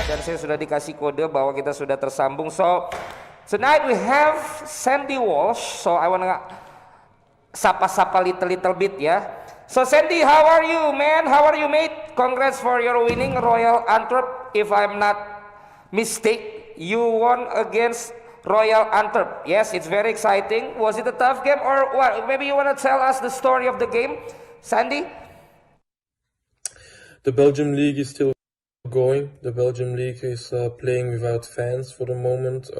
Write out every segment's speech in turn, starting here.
Dan saya sudah dikasih kode bahwa kita sudah tersambung. So tonight we have Sandy Walsh. So I wanna sapa-sapa little bit ya. So Sandy, how are you, man? How are you, mate? Congrats for your winning Royal Antwerp. If I'm not mistaken, you won against Royal Antwerp. Yes, it's very exciting. Was it a tough game or what? Maybe you wanna tell us the story of the game, Sandy? The Belgium League is still going. The Belgium League is playing without fans for the moment.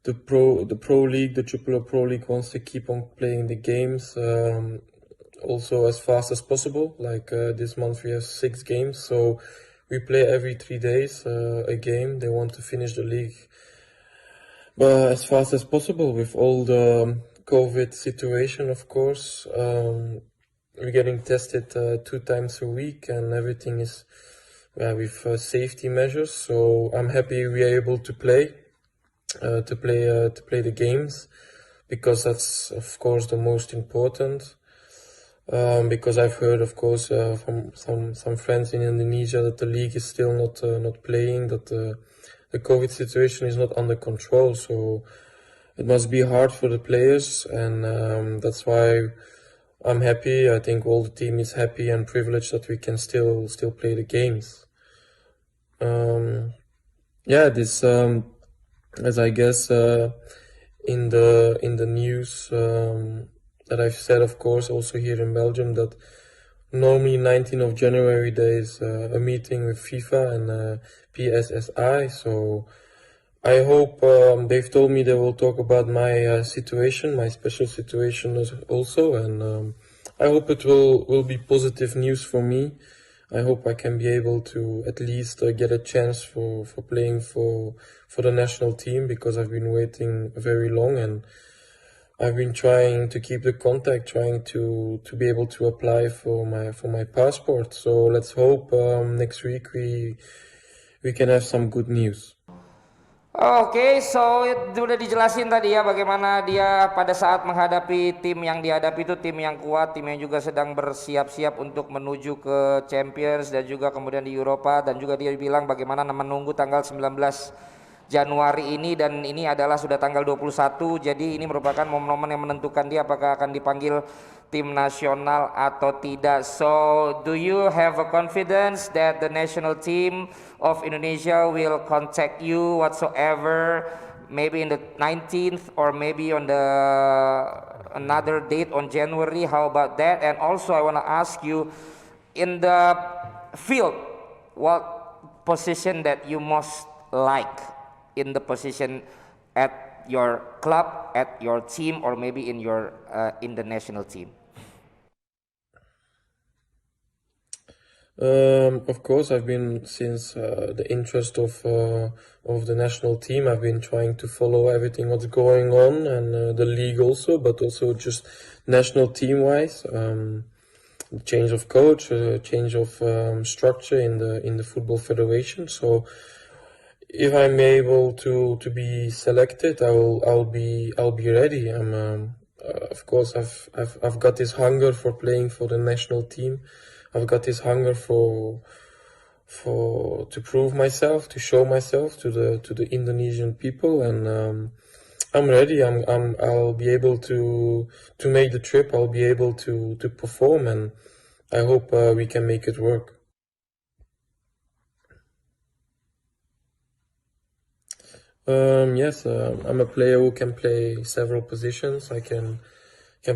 The Pro League, the Triple Pro League wants to keep on playing the games also as fast as possible. Like this month we have 6 games, so we play every 3 days a game. They want to finish the league as fast as possible with all the COVID situation, of course. We're getting tested 2 times a week and everything is with safety measures. So I'm happy we are able to play the games, because that's of course the most important. Because I've heard, of course, from some friends in Indonesia that the league is still not playing, that the COVID situation is not under control. So it must be hard for the players, and that's why I'm happy. I think all the team is happy and privileged that we can still play the games. This as I guess in the news that I've said, of course, also here in Belgium, that normally 19th of January there is a meeting with FIFA and PSSI. So I hope they've told me they will talk about my situation, my special situation also, and I hope it will be positive news for me. I hope I can be able to at least get a chance for playing for the national team, because I've been waiting very long and I've been trying to keep the contact, trying to be able to apply for my passport. So let's hope next week we can have some good news. Oke, so sudah dijelasin tadi ya bagaimana dia pada saat menghadapi tim yang dihadapi itu tim yang kuat, tim yang juga sedang bersiap-siap untuk menuju ke Champions dan juga kemudian di Eropa, dan juga dia bilang bagaimana menunggu tanggal 19 Januari ini, dan ini adalah sudah tanggal 21, jadi ini merupakan momen-momen yang menentukan dia apakah akan dipanggil tim nasional atau tidak. So do you have a confidence that the national team of Indonesia will contact you whatsoever, maybe in the 19th or maybe on the another date on January? How about that? And also I want to ask you, in the field, what position that you most like in the position at your club, at your team, or maybe in your in the national team? Of course, I've been, since the interest of the national team, I've been trying to follow everything what's going on, and the league also, but also just national team wise. Change of coach, change of structure in the football federation. So if I'm able to be selected, I'll be ready. Of course, I've got this hunger for playing for the national team. I've got this hunger to prove myself, to show myself to the Indonesian people, and I'm ready. I'll be able to make the trip. I'll be able to perform, and I hope we can make it work. Yes, I'm a player who can play several positions. I can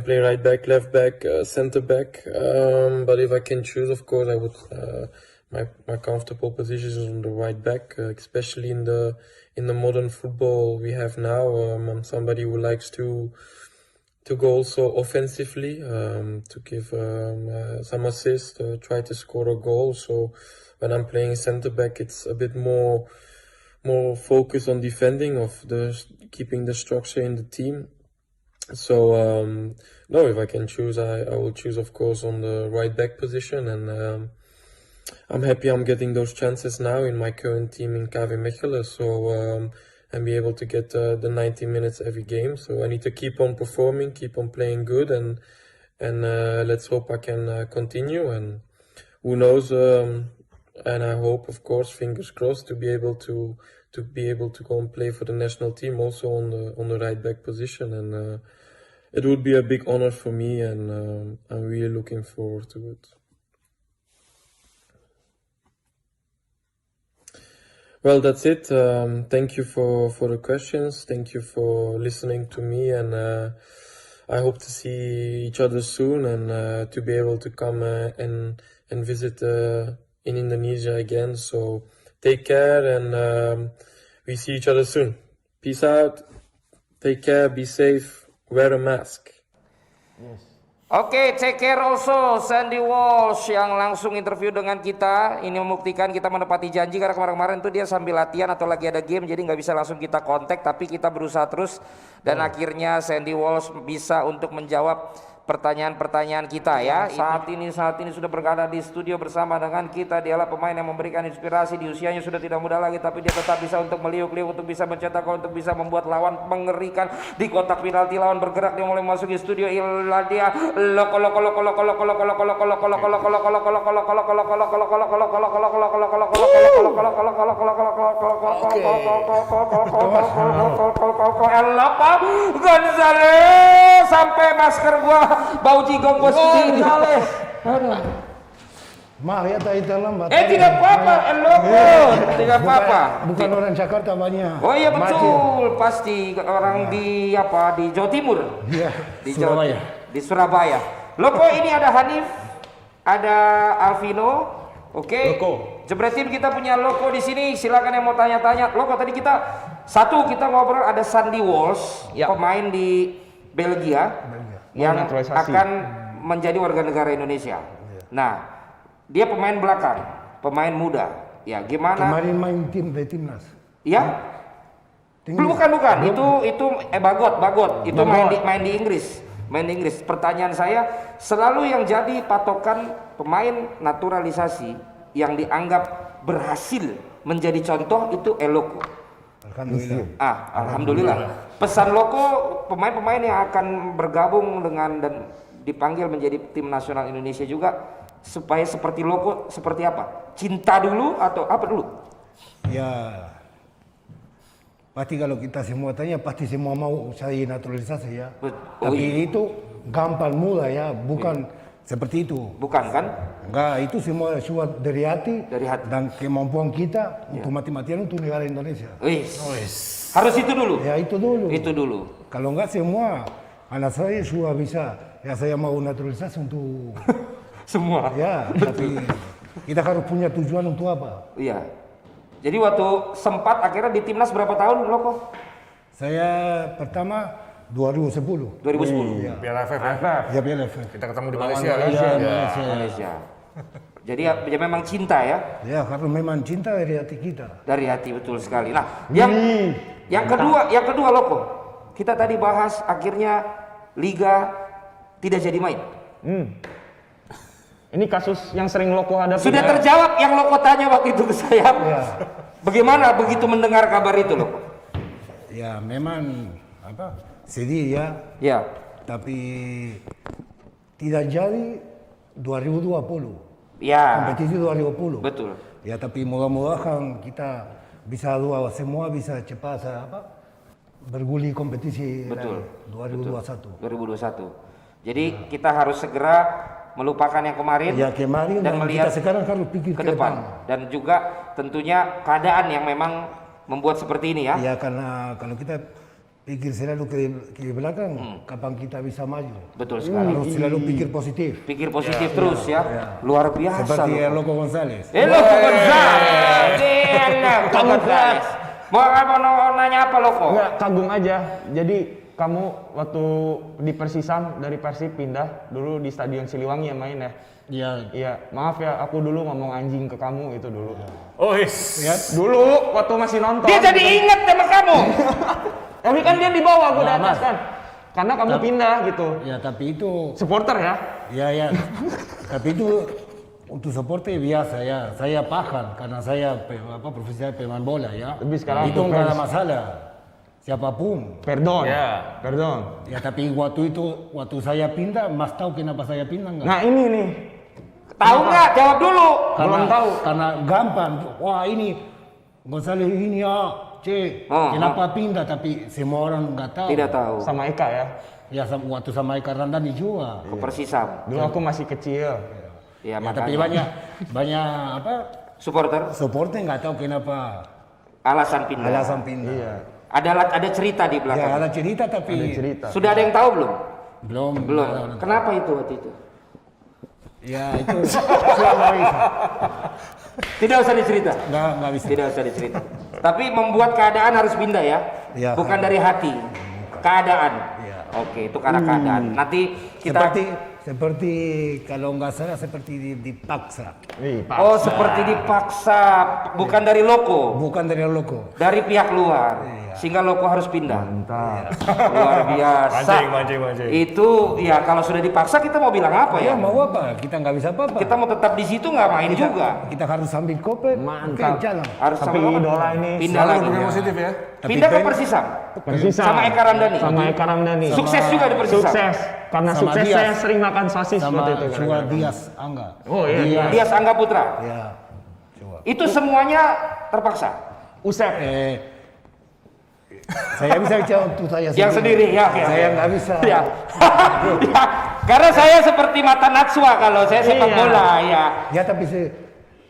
play right back, left back, center back. But if I can choose, of course, I would. My comfortable position is on the right back, especially in the modern football we have now. I'm somebody who likes to go also offensively, to give some assist, try to score a goal. So when I'm playing center back, it's a bit more focus on defending, keeping the structure in the team. So no, if I can choose, I will choose, of course, on the right back position, and I'm happy I'm getting those chances now in my current team in KV Mechelen. So and be able to get the 90 minutes every game. So I need to keep on performing, keep on playing good, and and let's hope I can continue. And who knows? And I hope, of course, fingers crossed, to be able to go and play for the national team also on the right back position. And it would be a big honor for me, and I'm really looking forward to it. Well, that's it. Thank you for the questions. Thank you for listening to me, and I hope to see each other soon, and to be able to come and visit in Indonesia again. So take care, and we see each other soon. Peace out. Take care. Be safe. Wear a mask. Oke, take care also Sandy Walsh yang langsung interview dengan kita. Ini membuktikan kita menepati janji, karena kemarin-kemarin tuh dia sambil latihan atau lagi ada game, jadi nggak bisa langsung kita kontak, tapi kita berusaha terus dan akhirnya Sandy Walsh bisa untuk menjawab pertanyaan-pertanyaan kita ya. Saat ini sudah berada di studio bersama dengan kita. Dialah pemain yang memberikan inspirasi, di usianya sudah tidak muda lagi, tapi dia tetap bisa untuk meliuk-liuk, untuk bisa mencetak gol, untuk bisa membuat lawan mengerikan di kotak penalti. Lawan bergerak, dia mulai masuk di studio. Inilah dia Gonzalez, sampai masker gua bau jigong gua sendiri. Aduh. Maaf ya tadi terlambat. Tidak apa-apa, tidak apa-apa. Bukan orang Jakarta banyak. Oh iya betul, pasti orang di Jawa Timur. Iya, Di Surabaya. Di Surabaya. Loko, ini ada Hanif, ada Alvino. Oke. Loko. Jebretin kita punya Loko di sini. Silakan yang mau tanya-tanya. Loko, tadi kita ngobrol ada Sandy Walsh, pemain di Belgia yang akan menjadi warga negara Indonesia. Nah, dia pemain belakang, pemain muda. Ya, gimana? Kemarin main timnas. Ya? Bukan. Itu Bagot. Itu main di Inggris. Main di Inggris. Pertanyaan saya, selalu yang jadi patokan pemain naturalisasi yang dianggap berhasil menjadi contoh itu Eloko. Alhamdulillah. Alhamdulillah. Pesan Loko, pemain-pemain yang akan bergabung dengan dan dipanggil menjadi tim nasional Indonesia juga, supaya seperti Loko, seperti apa? Cinta dulu atau apa dulu? Ya, pasti kalau kita semua tanya, pasti semua mau saya naturalisasi ya. Tapi itu gampang mudah ya, bukan seperti itu. Bukan kan? Enggak, itu semua dari hati, dan kemampuan kita untuk mati-matian untuk negara Indonesia. Harus itu dulu? Ya itu dulu. Itu dulu. Kalau enggak semua, anak saya sudah bisa, ya saya mau naturalisasi untuk semua. Ya, tapi kita harus punya tujuan untuk apa? Iya. Jadi waktu sempat akhirnya di timnas berapa tahun Loko? Saya pertama 2010. 2010. Ya. Piala AFF. Ya Piala AFF. Kita ketemu di Malaysia. Malaysia. Jadi ya memang cinta ya? Ya, karena memang cinta dari hati kita. Dari hati, betul sekali. Nah, yang kedua Loko. Kita tadi bahas akhirnya Liga tidak jadi main. Ini kasus yang sering Loko hadapi. Sudah terjawab yang Loko tanya waktu itu ke saya. Ya. Bagaimana begitu mendengar kabar itu Loko? Ya, memang sedih ya. Ya. Tapi tidak jadi 2020. Ya. Kompetisi 2020. Betul. Ya, tapi mudah-mudahan kita bisa semua bisa cepat bergulir kompetisi. Betul. 2021. 2021. Jadi kita harus segera melupakan yang kemarin. Ya, kemarin dan melihat kita sekarang harus pikir ke depan. Dan juga tentunya keadaan yang memang membuat seperti ini ya. Ya, karena kalau kita pikir selalu ke belakang, kapan kita bisa maju? Betul sekali. Harus selalu pikir positif. Pikir positif terus ya. Luar biasa. Seperti Eloko Gonzalez. Eloko Gonzalez. Mau nanya apa Loko? Enggak, kagum aja. Jadi kamu waktu di Persisam dari Persib pindah dulu di Stadion Siliwangi ya main ya? Iya. Iya, maaf ya aku dulu ngomong anjing ke kamu itu dulu. Ya. Dulu waktu masih nonton. Dia jadi inget sama kamu. Tapi kan dia di bawah, aku di atas kan. Karena kamu pindah gitu. Ya, tapi itu Supporter ya? ya. Tapi itu untuk supporter biasa ya. Saya paham karena saya profesional pemain bola ya. Tapi sekarang itu enggak ada masalah. siapapun. Perdon. Ya. Perdon. Ya tapi waktu saya pindah, Mas tahu kenapa saya pindah nggak? Nah ini nih. Tahu nggak? Jawab dulu. Belum tahu. Karena gampang. Wah ini Gonzales ini ya, kenapa pindah? Tapi semua orang nggak tahu. Tidak tahu. Sama Eka ya. Ya waktu sama Eka Randani juga. Ke Persisam. Dulu aku masih kecil. Ya, Ya, tapi makanya. banyak apa Supporter supporter nggak tahu kenapa alasan pindah. alasan pindah. Iya. Ada cerita di Ya belakang. ada cerita tapi Ada cerita. Sudah ada yang tahu belum? belum. Belum. Kenapa itu waktu itu? Ya itu nggak bisa. Tidak usah dicerita. Nggak bisa. Tidak usah dicerita. Tapi membuat keadaan harus pindah ya. Ya. Bukan dari hati. Keadaan. Ya. Oke, itu karena keadaan. Nanti kita Seperti kalau nggak salah seperti dipaksa. Oh, seperti dipaksa, bukan dari loko, Bukan dari loko. dari pihak luar. Sehingga loko harus pindah. Mantap. Luar biasa. Mancing. Itu ya kalau sudah dipaksa kita mau bilang apa Ya ya? mau apa? Kita nggak bisa apa-apa. Kita mau tetap di situ nggak main juga. Kita harus sambil kopet. Mantap. Oke, jalan. Harus Tapi sama idola ini pindah Selalu lagi. berpikir positif ya. Tapi Pindah ke pen- Persisam. Persisam. Sama Eka Ramdhani. Sama Eka Ramdhani. Sukses juga di Persisam. Sukses. Karena Sama sukses Dias. saya sering makan sosis Sama waktu itu. Chua Dias Angga. Oh iya. Dias Angga Putra. Ya. Coba. Itu semuanya terpaksa. Usep. Saya bisa bicara untuk saya Yang sendiri ya. Saya nggak bisa. Ya. Ya. Karena saya seperti mata Natsua kalau saya sepak Iya. bola ya. Ya tapi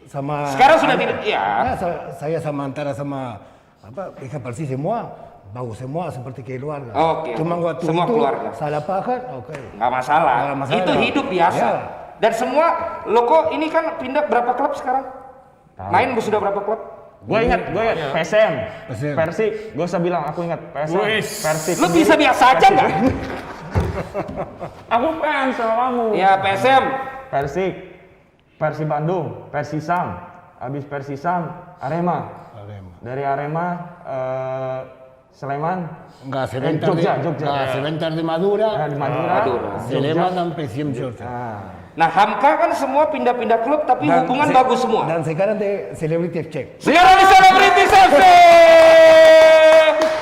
sama. Sekarang sudah tidak ya. Ya, saya sama antara sama apa pihak Persis semua bagus semua seperti keluarga. Oke. Cuma waktu Semua itu keluarga. salah pakat, oke. Nggak masalah. Nggak masalah. Itu hidup biasa. Ya. Dan semua loko ini kan pindah berapa klub sekarang? Main sudah berapa klub? Gue ingat PSM, PSM. Persik. Gue usah bilang aku ingat PSM, Wis. Persik. Lu bisa biasa aja nggak? Aku fans sama kamu. Ya PSM. Persik, Persib Bandung, Persisam, habis Persisam, Arema. Dari Arema, Sleman, Enggak sebentar Jogja, di, Jogja. Enggak sebentar di Madura. di Madura, Madura. Sleman dan PSM Jogja. Nah Hamka kan semua pindah-pindah klub tapi hubungan bagus semua. Dan sekarang di Celebrity Check. Sekarang di Celebrity FC.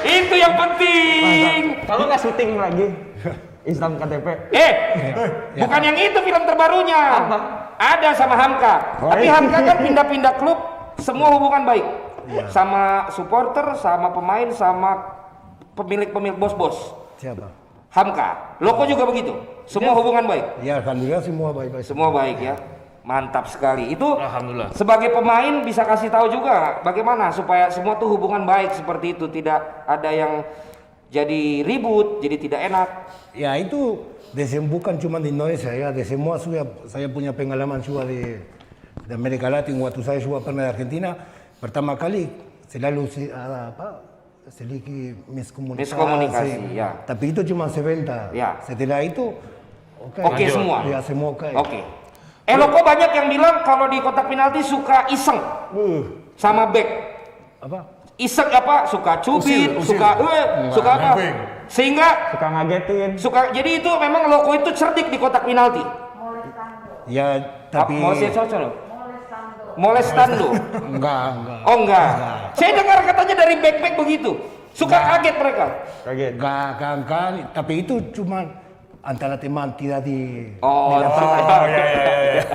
Itu yang penting. Kalau nggak syuting lagi, Islam KTP. Bukan yang itu film terbarunya. Apa? Ada sama Hamka. Tapi iya. Hamka kan pindah-pindah klub, semua hubungan baik. Sama supporter, sama pemain, sama pemilik-pemilik bos-bos. Siapa? Hamka. Loko juga begitu. Semua hubungan baik. Ya alhamdulillah semua baik-baik. Semua baik ya. Mantap sekali. Itu Alhamdulillah. sebagai pemain bisa kasih tahu juga bagaimana supaya semua tuh hubungan baik seperti itu, tidak ada yang jadi ribut, jadi tidak enak. Ya itu bukan cuma di Indonesia ya, di semua saya punya pengalaman juga di Amerika Latin waktu saya juga pernah di Argentina. Pertama kali selalu ada sedikit Miskomunikasi, ya. Tapi itu cuma sebentar. Ya. Setelah itu Oke semua. Ya semua oke. Oke. Loko banyak yang bilang kalau di kotak penalti suka iseng sama back. Apa? Iseng apa? Suka cubit, Usil. suka apa? Jumping. Sehingga Suka ngagetin. jadi itu memang Loko itu cerdik di kotak penalti. Ya tapi Mau saya cocok loh. Molestando. enggak. Oh enggak. Saya dengar katanya dari back begitu. Suka kaget mereka. Kaget. Enggak kan, tapi itu cuma antara teman tidak di Oh, lapangan. ya.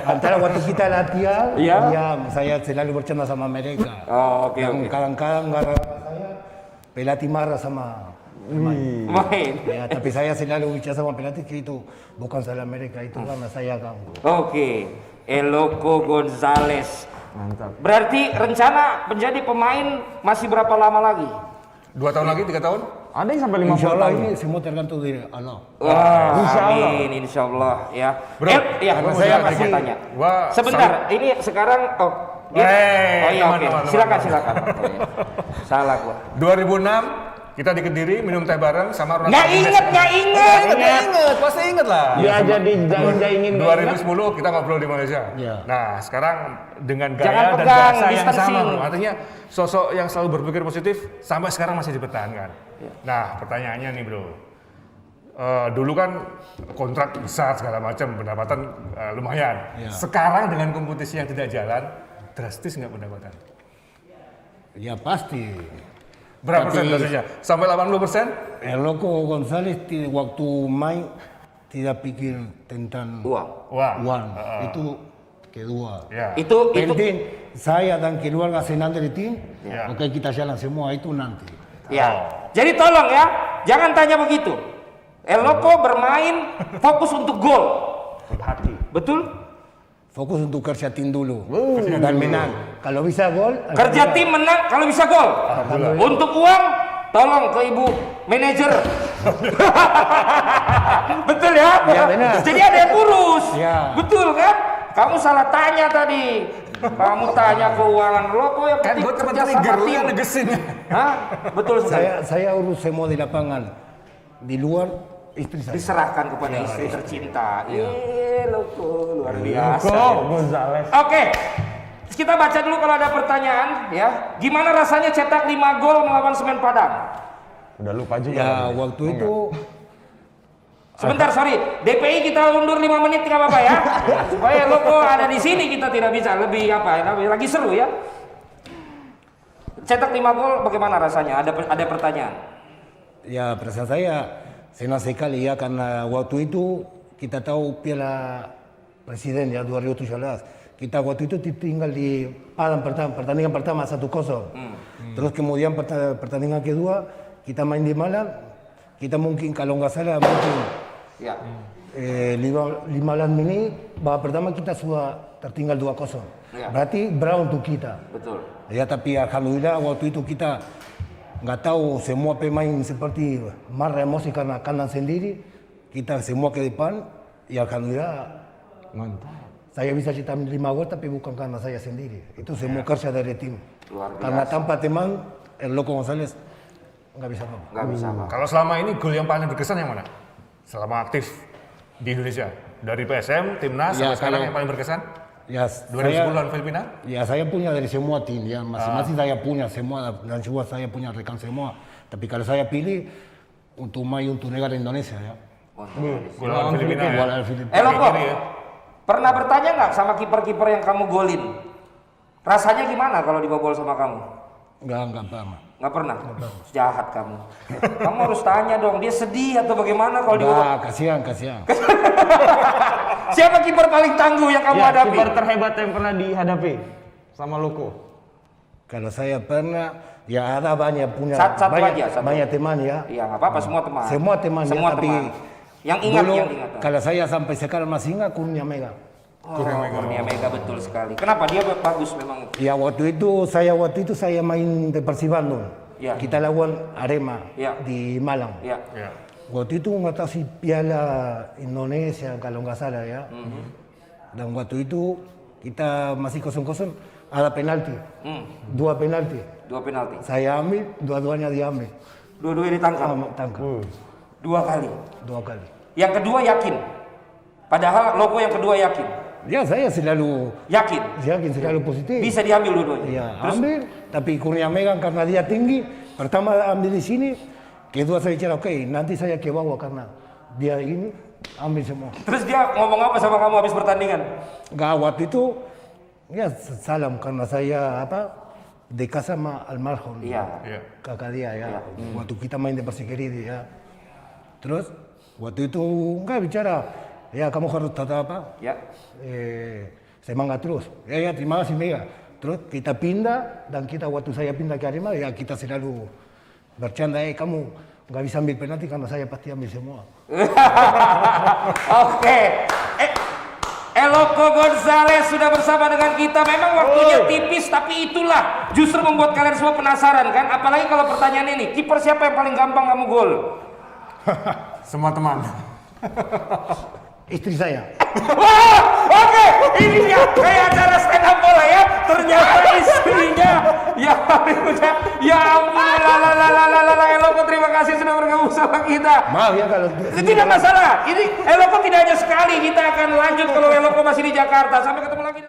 Antara waktu kita latihan, Iya. ya saya selalu bercanda sama mereka. Oh, oke. Kadang-kadang saya pelatih marah sama Main. ya, tapi saya selalu bicara sama pelatih itu bukan salah mereka, itu karena saya ganggu. Oke. Loko Gonzales. Mantap. Berarti rencana menjadi pemain masih berapa lama lagi? 2 tahun lagi, 3 tahun? Ada yang sampai 50 Insya Allah tahun. ini semua tergantung dari Allah. Wah, Insya Allah. amin, insya Allah ya. Bro, Ya, gua saya mau masih tanya. tanya. Gua Sebentar, ini sekarang dia- oh iya teman, oke, teman, silakan. teman. Oh, iya. Salah gua. 2006 kita di Kediri minum teh bareng sama Ronald Nggak inget. Pasti inget lah. Dia jadi jaingin 2010 kita ngobrol di Malaysia. Iya. Nah, sekarang dengan Jangan gaya dan pegang, bahasa yang distancing. sama, bro. Artinya sosok yang selalu berpikir positif sampai sekarang masih dipertahankan. Nah, pertanyaannya nih, bro. Dulu kan kontrak besar segala macam, pendapatan lumayan. Sekarang dengan kompetisi yang tidak jalan, drastis nggak pendapatan? Ya pasti. Berapa persen Tapi- dosisnya? Sampai 80%? El Loco González waktu main tidak pikir tentang Uang. Wah. uang. Itu kedua. Ya. Itu Penting saya dan keluarga senang dari tim. Ya. Oke, kita jalan semua itu nanti. ya. Jadi tolong ya, jangan tanya begitu. El Loco bermain fokus untuk gol. Hati. Betul? Fokus untuk kerja tim dulu dan menang. Kalau bisa gol, Kerja tim menang kalau bisa gol. Untuk uang, tolong ke ibu manajer. Betul ya? Ya, benar. Jadi ada yang urus. Ya. Betul kan? Kamu salah tanya tadi. Kamu tanya keuangan Loco yang Kan penting gue cuma kerja sama trigger, lu tim. yang negesin. Hah? Betul sekali. saya urus semua di lapangan. Di luar istri saya. Diserahkan kepada istri tercinta. Loco luar biasa. Loco González. Oke. Kita baca dulu kalau ada pertanyaan ya. Gimana rasanya cetak 5 gol melawan Semen Padang? Udah lupa juga. Ya waktu itu Sebentar, sorry. DPI kita undur 5 menit nggak apa-apa ya. Supaya Loco ada di sini kita tidak bisa lebih lagi seru ya. Cetak 5 gol bagaimana rasanya? Ada pertanyaan. ya perasaan saya senang sekali ya karena waktu itu kita tahu Piala Presiden ya 2017. Kita waktu itu tinggal di Padang pertandingan pertama 1-0. Terus kemudian pertandingan kedua kita main di Malang. Kita mungkin kalau nggak salah mungkin Ya. 15 menit babak pertama kita sudah tertinggal 2-0. Ya. Berarti berat untuk kita. Betul. Ya tapi alhamdulillah waktu itu kita nggak tahu semua pemain seperti marah emosi karena kanan sendiri. Kita semua ke depan. Ya alhamdulillah Mantap. saya bisa cetak 5 gol tapi bukan karena saya sendiri. Itu semua kerja dari tim. Luar biasa. Karena tanpa teman El Loco González nggak bisa apa. Nggak bisa Pak. Kalau selama ini gol yang paling berkesan yang mana? Selama aktif di Indonesia. Dari PSM, Timnas, Ya, sampai sekarang kalau- yang paling berkesan? Ya 2010 lawan Filipina? Ya saya punya dari semua tim ya masing-masing saya punya semua dan juga saya punya rekan semua. Tapi kalau saya pilih untuk main untuk negara Indonesia ya. Gol lawan Filipina ya? Gol lawan Filipina. Loco, Kiri ya? pernah bertanya nggak sama kiper-kiper yang kamu golin? Rasanya gimana kalau dibobol sama kamu? Enggak paham. Nggak pernah? Jahat kamu. Kamu harus tanya dong, dia sedih atau bagaimana kalau dibobol? Enggak, kasihan. Siapa kiper paling tangguh yang kamu Ya, hadapi? kiper terhebat yang pernah dihadapi sama Loco. Kalau saya pernah, ya ada banyak punya Satu banyak, aja, satu. banyak teman ya. Iya nggak apa-apa, semua teman. Semua teman Semua ya, tapi teman. Yang ingat, dulu, yang ingat. kalau saya sampai sekarang masih ingat Kurnia Mega. Kurnia Mega betul sekali. Kenapa dia bagus memang? Ya waktu itu saya main di Persib Bandung. Ya. Kita lawan Arema Ya. di Malang. Ya. Ya. Waktu itu nggak tahu si Piala Indonesia kalau nggak salah ya. Dan waktu itu kita masih 0-0 ada penalti. 2 penalti. 2 penalti. Saya ambil, dua-duanya diambil. Dua-duanya ditangkap. Tangkap 2 kali. 2 kali. Yang kedua yakin. Padahal Loco yang kedua yakin. Ya saya selalu Yakin. yakin selalu positif. Bisa diambil dua-duanya. Ya, Terus ambil. Tapi Kurnia Mega karena dia tinggi, pertama ambil di sini, kedua saya kira oke, nanti saya ke bawah karena dia ini ambil semua. terus dia ngomong apa sama kamu habis pertandingan? Gak waktu itu ya salam karena saya dekat sama almarhum Iya. Ya. kakak dia ya. Waktu kita main di Persikiri ya. Terus waktu itu enggak bicara, ya kamu harus tetap Ya. semangat terus. Ya terima kasih Mega. Terus kita pindah dan kita waktu saya pindah ke Arema ya kita selalu bercanda kamu nggak bisa ambil penalti karena saya pasti ambil semua. Oke. El Loco González sudah bersama dengan kita. Memang waktunya tipis, tapi itulah justru membuat kalian semua penasaran kan? Apalagi kalau pertanyaan ini, kiper siapa yang paling gampang kamu gol? Semua teman. Istri saya. Wah, oke, ini dia kayak acara stand up bola ya. Ternyata istrinya, ya ampun, El Loco terima kasih sudah bergabung sama kita. Maaf ya kalau Tidak masalah, ini El Loco tidak hanya sekali, kita akan lanjut kalau El Loco masih di Jakarta. Sampai ketemu lagi.